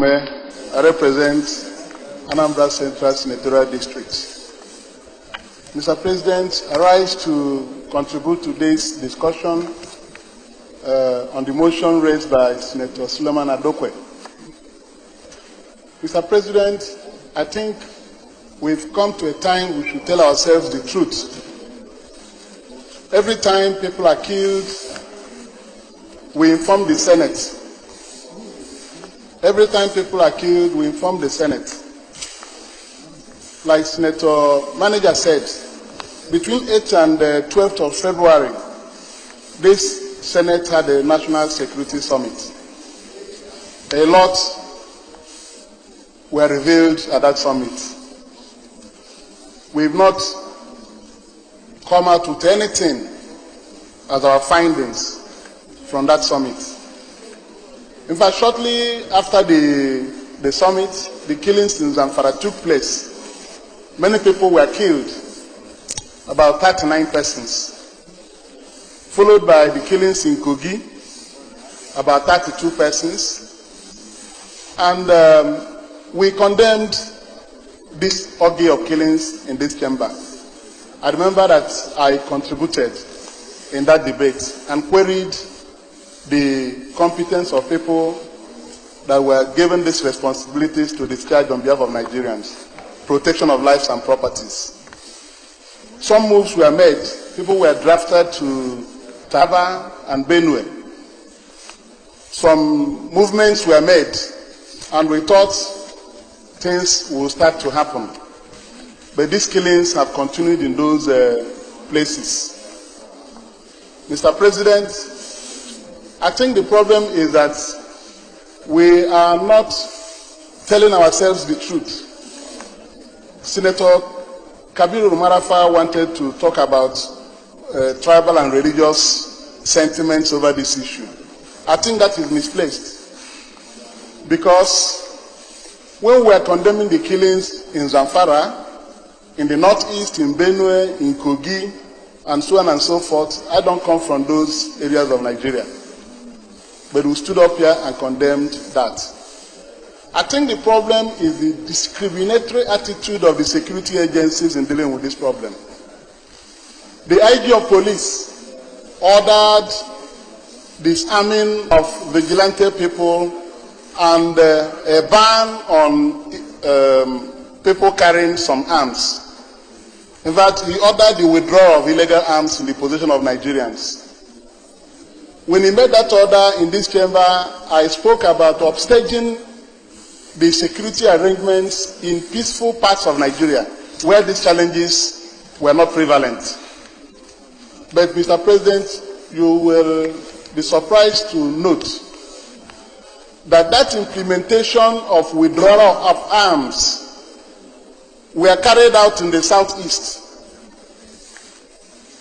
I represent Anambra Central Senatorial District. Mr. President, I rise to contribute to today's discussion on the motion raised by Senator Suleiman Adokwe. Mr. President, I think we've come to a time we should tell ourselves the truth. Every time people are killed, we inform the Senate. Every time people are killed, we inform the Senate. Like Senator Manager said, between 8th and 12th of February, this Senate had a National Security Summit. A lot were revealed at that summit. We've not come out with anything as our findings from that summit. In fact, shortly after the summit, the killings in Zamfara took place. Many people were killed, about 39 persons, followed by the killings in Kogi, about 32 persons, and we condemned this orgy of killings in this chamber. I remember that I contributed in that debate and queried the competence of people that were given these responsibilities to discharge on behalf of Nigerians, protection of lives and properties. Some moves were made. People were drafted to Taraba and Benue. Some movements were made, and we thought things will start to happen. But these killings have continued in those places. Mr. President, I think the problem is that we are not telling ourselves the truth. Senator Kabiru Marafa wanted to talk about tribal and religious sentiments over this issue. I think that is misplaced. Because when we are condemning the killings in Zamfara, in the northeast, in Benue, in Kogi, and so on and so forth, I don't come from those areas of Nigeria. But we stood up here and condemned that. I think the problem is the discriminatory attitude of the security agencies in dealing with this problem. The IG of police ordered disarming of vigilante people and a ban on people carrying some arms. In fact, he ordered the withdrawal of illegal arms in the possession of Nigerians. When he made that order in this chamber, I spoke about upstaging the security arrangements in peaceful parts of Nigeria where these challenges were not prevalent. But, Mr. President, you will be surprised to note that that implementation of withdrawal of arms were carried out in the southeast,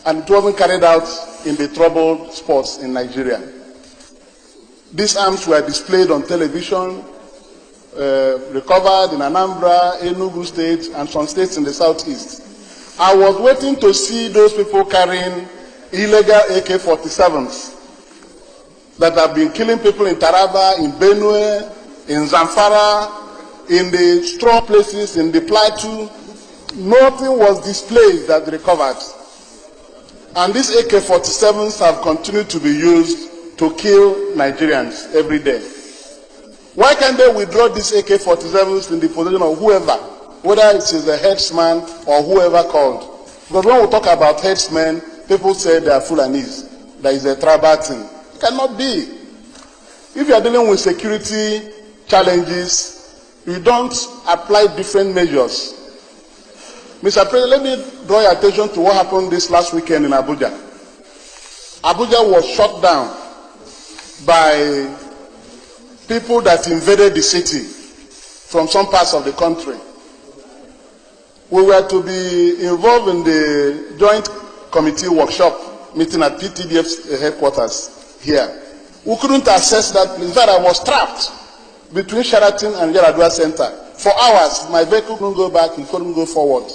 and it wasn't carried out in the troubled spots in Nigeria. These arms were displayed on television, recovered in Anambra, Enugu State, and some states in the southeast. I was waiting to see those people carrying illegal AK-47s that have been killing people in Taraba, in Benue, in Zamfara, in the strong places, in the Plateau. Nothing was displayed that recovered. And these AK-47s have continued to be used to kill Nigerians every day. Why can't they withdraw these AK-47s in the possession of whoever, whether it is a herdsman or whoever called? Because when we talk about herdsmen, people say they are Fulanis. There is a tribal thing. It cannot be. If you are dealing with security challenges, you don't apply different measures. Mr. President, let me draw your attention to what happened this last weekend in Abuja. Abuja was shut down by people that invaded the city from some parts of the country. We were to be involved in the joint committee workshop meeting at PTDF's headquarters here. We couldn't access that place. In fact, I was trapped between Sheraton and Yaradua Center. For hours, my vehicle couldn't go back, it couldn't go forward.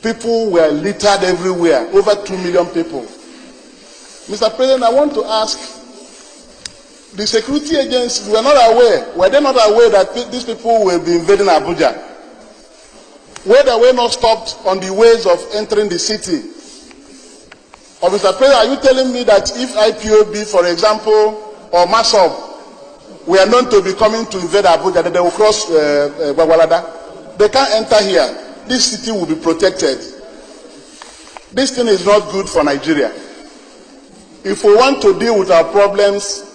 People were littered everywhere, over 2 million people. Mr. President, I want to ask, The security agents were not aware. Were they not aware that these people will be invading Abuja? Were they not stopped on the ways of entering the city? Or Mr. President, are you telling me that if IPOB, for example, or MASOB, were known to be coming to invade Abuja, that they will cross Gwagwalada? They can't enter here. This city will be protected. This thing is not good for Nigeria. If we want to deal with our problems,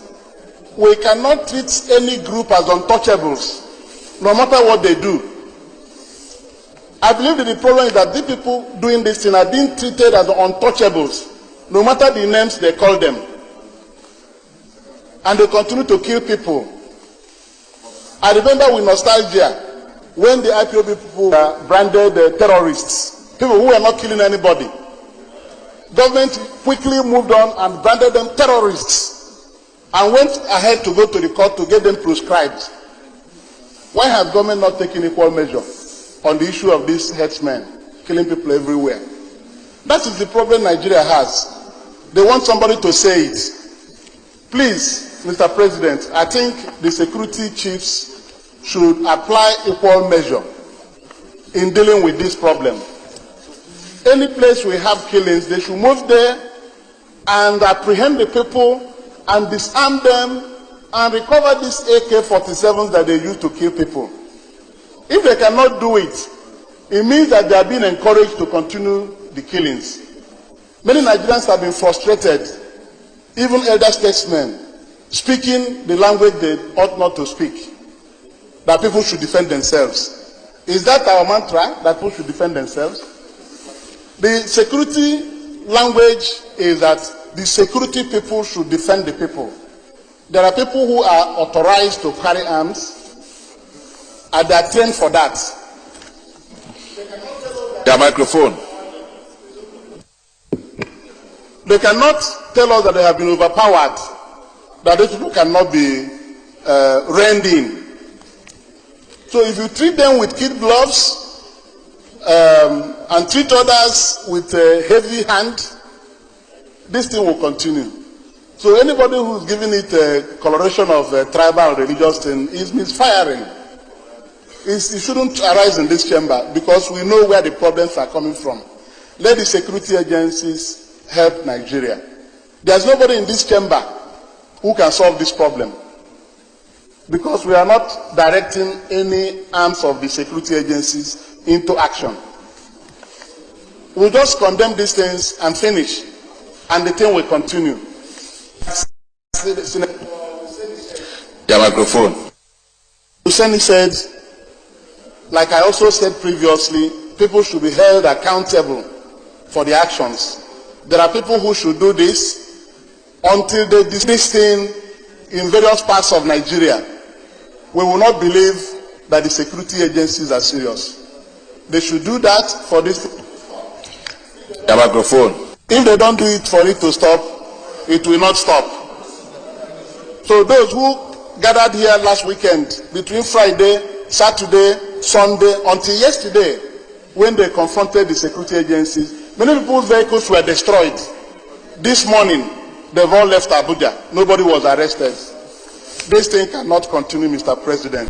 we cannot treat any group as untouchables, no matter what they do. I believe that the problem is that these people doing this thing are being treated as untouchables, no matter the names they call them. And they continue to kill people. I remember with nostalgia when the IPOB people were branded terrorists, people who were not killing anybody. Government quickly moved on and branded them terrorists and went ahead to go to the court to get them proscribed. Why has government not taken equal measure on the issue of these herdsmen killing people everywhere? That is the problem Nigeria has. They want somebody to say it. Please, Mr. President, I think the security chiefs should apply equal measure in dealing with this problem. Any place we have killings, they should move there and apprehend the people and disarm them and recover these AK-47s that they use to kill people. If they cannot do it, it means that they are being encouraged to continue the killings. Many Nigerians have been frustrated, even elder statesmen, speaking the language they ought not to speak, that people should defend themselves. Is that our mantra, that people should defend themselves? The security language is that the security people should defend the people. There are people who are authorized to carry arms, and they are trained for that. The microphone. They cannot tell us that they have been overpowered, that these people cannot be reined in. So if you treat them with kid gloves and treat others with a heavy hand, this thing will continue. So anybody who's giving it a coloration of a tribal religious thing is misfiring. It shouldn't arise in this chamber because we know where the problems are coming from. Let the security agencies help Nigeria. There's nobody in this chamber who can solve this problem because we are not directing any arms of the security agencies into action. We'll just condemn these things and finish, and the thing will continue. The microphone. Hussein said, like I also said previously, people should be held accountable for their actions. There are people who should do this until they do this thing in various parts of Nigeria. We will not believe that the security agencies are serious. They should do that for this. The microphone. If they don't do it for it to stop, it will not stop. So those who gathered here last weekend, between Friday, Saturday, Sunday, until yesterday, when they confronted the security agencies, many people's vehicles were destroyed. This morning, they've all left Abuja. Nobody was arrested. This thing cannot continue, Mr. President.